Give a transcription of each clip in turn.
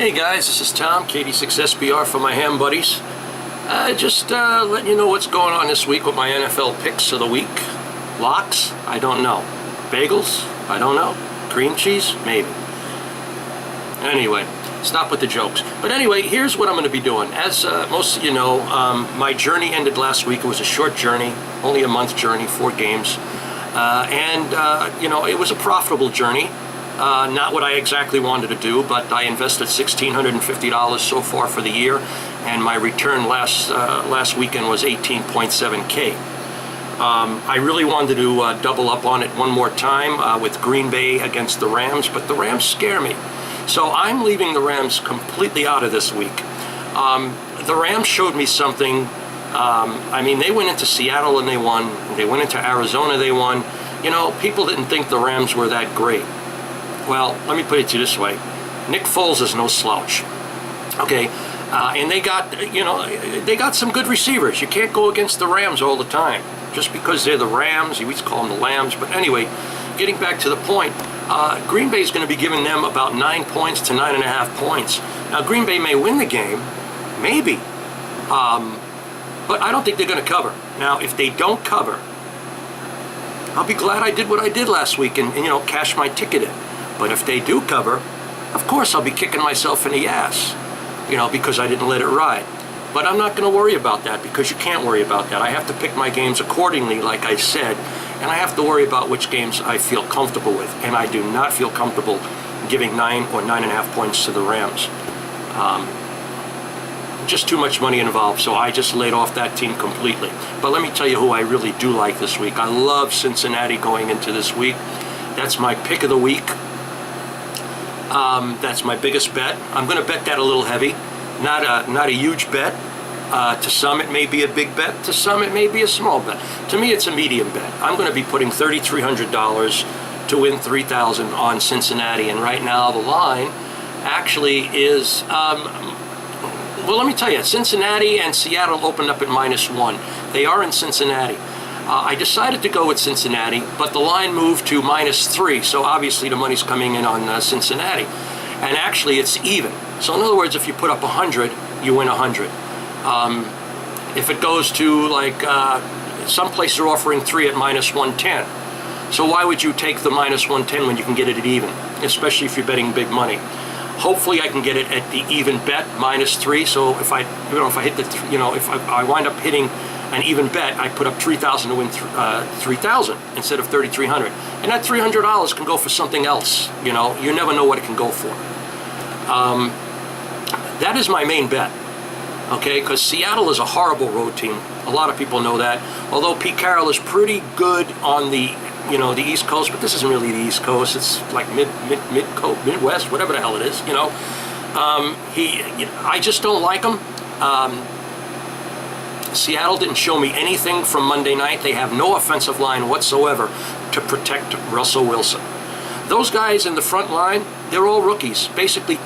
Hey guys, this is Tom, KD6SBR for my ham buddies. Just letting you know what's going on this week with my NFL picks of the week. Locks? I don't know. Bagels? I don't know. Cream cheese? Maybe. Anyway, stop with the jokes. But anyway, here's what I'm going to be doing. As most of you know, my journey ended last week. It was a short journey, only a month journey, 4 games. You know, it was a profitable journey. Not what I exactly wanted to do, but I invested $1,650 so far for the year, and my return last weekend was 18.7K. I really wanted to double up on it one more time with Green Bay against the Rams, but the Rams scare me. So I'm leaving the Rams completely out of this week. The Rams showed me something. I mean, they went into Seattle and they won. They went into Arizona, they won. You know, people didn't think the Rams were that great. Well, let me put it to you this way. Nick Foles is no slouch. Okay, and they got, you know, they got some good receivers. You can't go against the Rams all the time. Just because they're the Rams, you always call them the Lambs. But anyway, getting back to the point, Green Bay is going to be giving them about 9 points to 9.5 points. Now, Green Bay may win the game, maybe, but I don't think they're going to cover. Now, if they don't cover, I'll be glad I did what I did last week and you know, cash my ticket in. But if they do cover, of course I'll be kicking myself in the ass, you know, because I didn't let it ride. But I'm not going to worry about that, because you can't worry about that. I have to pick my games accordingly, like I said, and I have to worry about which games I feel comfortable with. And I do not feel comfortable giving 9 or 9.5 points to the Rams. Just too much money involved, so I just laid off that team completely. But let me tell you who I really do like this week. I love Cincinnati going into this week. That's my pick of the week. That's my biggest bet. I'm going to bet that a little heavy. Not a huge bet. To some it may be a big bet. To some it may be a small bet. To me it's a medium bet. I'm going to be putting $3,300 to win $3,000 on Cincinnati. And right now the line actually is, well, let me tell you, Cincinnati and Seattle opened up at -1. They are in Cincinnati. I decided to go with Cincinnati, but the line moved to -3, so obviously the money's coming in on Cincinnati. And actually it's even. So in other words, if you put up 100, you win 100. If it goes to like, some places are offering 3 at -110. So why would you take the -110 when you can get it at even, especially if you're betting big money? Hopefully I can get it at the even bet, -3. So if I hit the, if I wind up hitting an even bet, I put up $3,000 to win $3,000 instead of $3,300, and that $300 can go for something else. You know, you never know what it can go for. That is my main bet. Okay, because Seattle is a horrible road team. A lot of people know that. Although Pete Carroll is pretty good on the, the East Coast, but this isn't really the East Coast. It's like Midwest, whatever the hell it is. I just don't like him. Seattle didn't show me anything from Monday night. They have no offensive line whatsoever to protect Russell Wilson. Those guys in the front line, they're all rookies. Basically,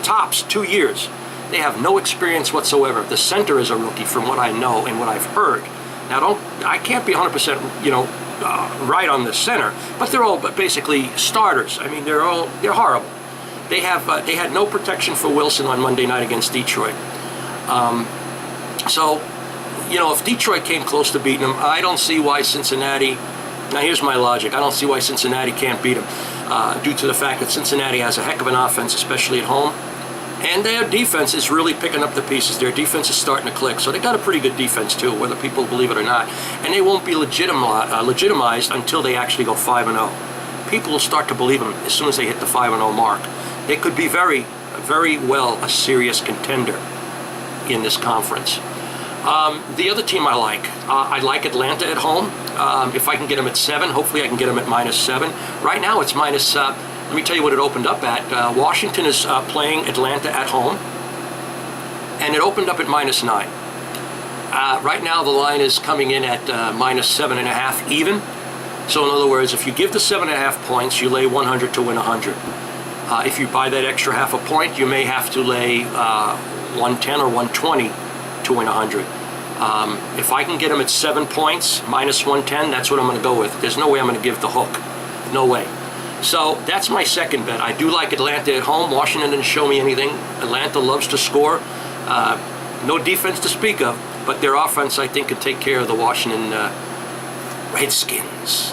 tops 2 years. They have no experience whatsoever. The center is a rookie from what I know and what I've heard. Now, I can't be 100%, right on the center, but they're all basically starters. I mean, they're horrible. They had no protection for Wilson on Monday night against Detroit. So, if Detroit came close to beating them, I don't see why Cincinnati. Now, here's my logic. I don't see why Cincinnati can't beat them, due to the fact that Cincinnati has a heck of an offense, especially at home. And their defense is really picking up the pieces. Their defense is starting to click. So they got a pretty good defense, too, whether people believe it or not. And they won't be legitimized until they actually go 5-0. People will start to believe them as soon as they hit the 5-0 mark. They could be very, very well a serious contender in this conference. The other team I like Atlanta at home. If I can get them at 7, hopefully I can get them at -7. Right now it's let me tell you what it opened up at. Washington is playing Atlanta at home, and it opened up at -9. Right now the line is coming in at -7.5 even. So in other words, if you give the 7.5 points, you lay 100 to win 100. If you buy that extra half a point, you may have to lay 110 or 120 to win 100. If I can get them at 7 points, -110, that's what I'm going to go with. There's no way I'm going to give the hook. No way. So that's my second bet. I do like Atlanta at home. Washington didn't show me anything. Atlanta loves to score. No defense to speak of, but their offense, I think, could take care of the Washington Redskins.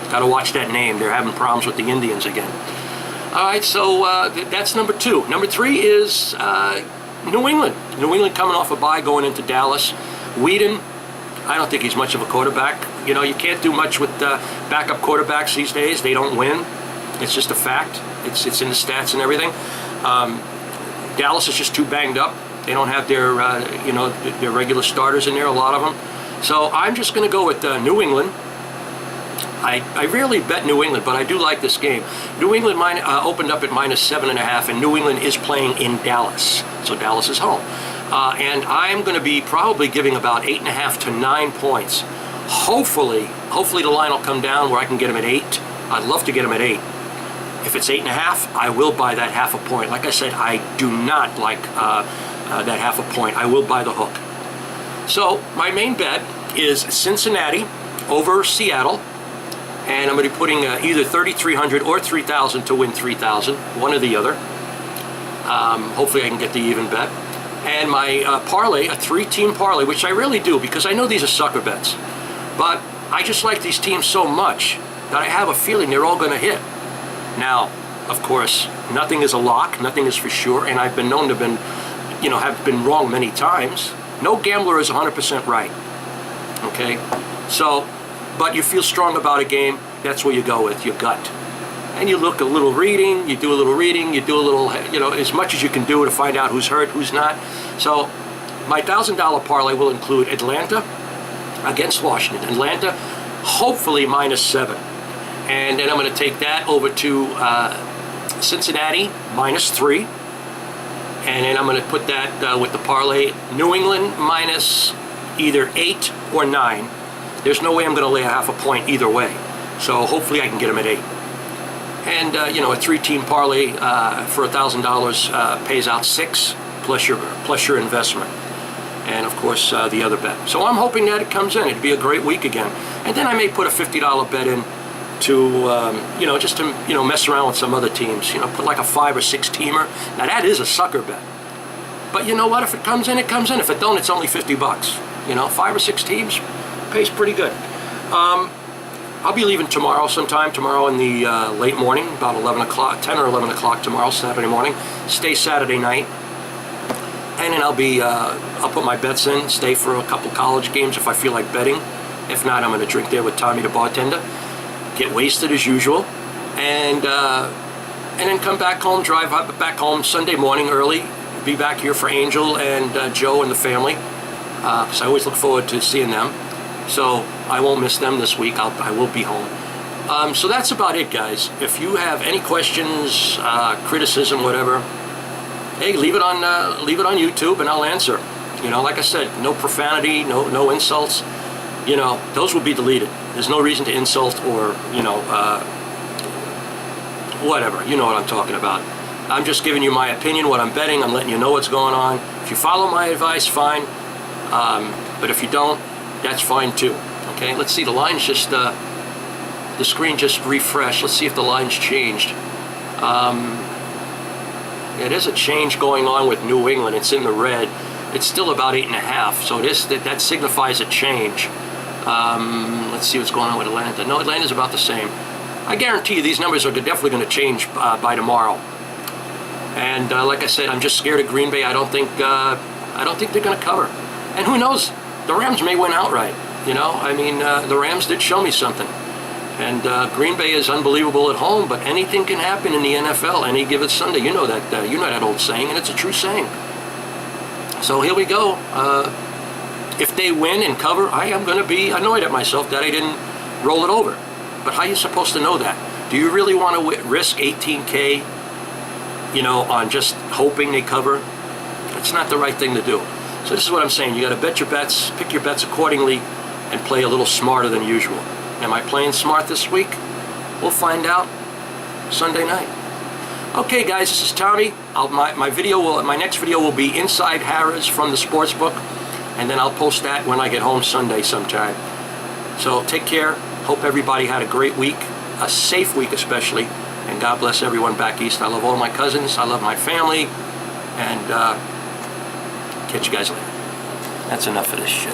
Got to watch that name. They're having problems with the Indians again. All right, so that's number 2. Number 3 is New England. New England coming off a bye going into Dallas. Whedon, I don't think he's much of a quarterback. You know, you can't do much with backup quarterbacks these days. They don't win. It's just a fact. It's in the stats and everything. Dallas is just too banged up. They don't have their, their regular starters in there, a lot of them. So I'm just going to go with New England. I rarely bet New England, but I do like this game. New England opened up at -7.5, and New England is playing in Dallas. So Dallas is home. And I'm going to be probably giving about 8.5 to 9 points. Hopefully the line will come down where I can get them at 8. I'd love to get them at 8. If it's 8.5, I will buy that half a point. Like I said, I do not like that half a point. I will buy the hook. So my main bet is Cincinnati over Seattle. And I'm going to be putting either 3,300 or 3,000 to win 3,000, one or the other. Hopefully I can get the even bet. And my parlay, a 3-team parlay, which I really do because I know these are sucker bets. But I just like these teams so much that I have a feeling they're all going to hit. Now, of course, nothing is a lock, nothing is for sure, and I've been known to have been wrong many times. No gambler is 100% right. Okay? So, but you feel strong about a game, that's where you go with your gut. And you look a little reading, you do a little, as much as you can do to find out who's hurt, who's not. So my $1,000 parlay will include Atlanta against Washington. Atlanta, hopefully -7. And then I'm going to take that over to Cincinnati, -3. And then I'm going to put that with the parlay, New England minus either 8 or 9. There's no way I'm going to lay a half a point either way. So hopefully I can get them at 8. And, a 3-team parlay for $1,000 pays out 6 plus your investment. And, of course, the other bet. So I'm hoping that it comes in. It'd be a great week again. And then I may put a $50 bet in to, just to, mess around with some other teams. Put like a 5 or 6 teamer. Now, that is a sucker bet. But you know what? If it comes in, it comes in. If it don't, it's only $50. 5 or 6 teams pays pretty good. I'll be leaving tomorrow sometime, tomorrow in the late morning, about 11 o'clock, 10 or 11 o'clock tomorrow, Saturday morning. Stay Saturday night. And then I'll put my bets in, stay for a couple college games if I feel like betting. If not, I'm going to drink there with Tommy the bartender, get wasted as usual, and then come back home, drive back home Sunday morning early, be back here for Angel and Joe and the family, because I always look forward to seeing them. So I won't miss them this week. I will be home. So that's about it, guys. If you have any questions, criticism, whatever, hey, leave it on YouTube and I'll answer. Like I said, no profanity, no insults. Those will be deleted. There's no reason to insult or whatever. You know what I'm talking about. I'm just giving you my opinion, what I'm betting. I'm letting you know what's going on. If you follow my advice, fine. But if you don't, that's fine too. Okay, let's see, the line's just, the screen just refreshed. Let's see if the line's changed. Yeah, there's a change going on with New England. It's in the red. It's still about 8.5, so that signifies a change. Let's see what's going on with Atlanta. No, Atlanta's about the same. I guarantee you these numbers are definitely going to change by tomorrow. And like I said, I'm just scared of Green Bay. I don't think they're going to cover. And who knows? The Rams may win outright. The Rams did show me something. And Green Bay is unbelievable at home, but anything can happen in the NFL any given Sunday. You know that old saying, and it's a true saying. So here we go. If they win and cover, I am going to be annoyed at myself that I didn't roll it over. But how are you supposed to know that? Do you really want to risk $18K, on just hoping they cover? It's not the right thing to do. So this is what I'm saying. You got to bet your bets, pick your bets accordingly, and play a little smarter than usual. Am I playing smart this week? We'll find out Sunday night. Okay, guys, this is Tommy. My next video will be Inside Harrah's from the Sportsbook, and then I'll post that when I get home Sunday sometime. So take care. Hope everybody had a great week, a safe week especially, And God bless everyone back east. I love all my cousins. I love my family. And catch you guys later. That's enough of this shit.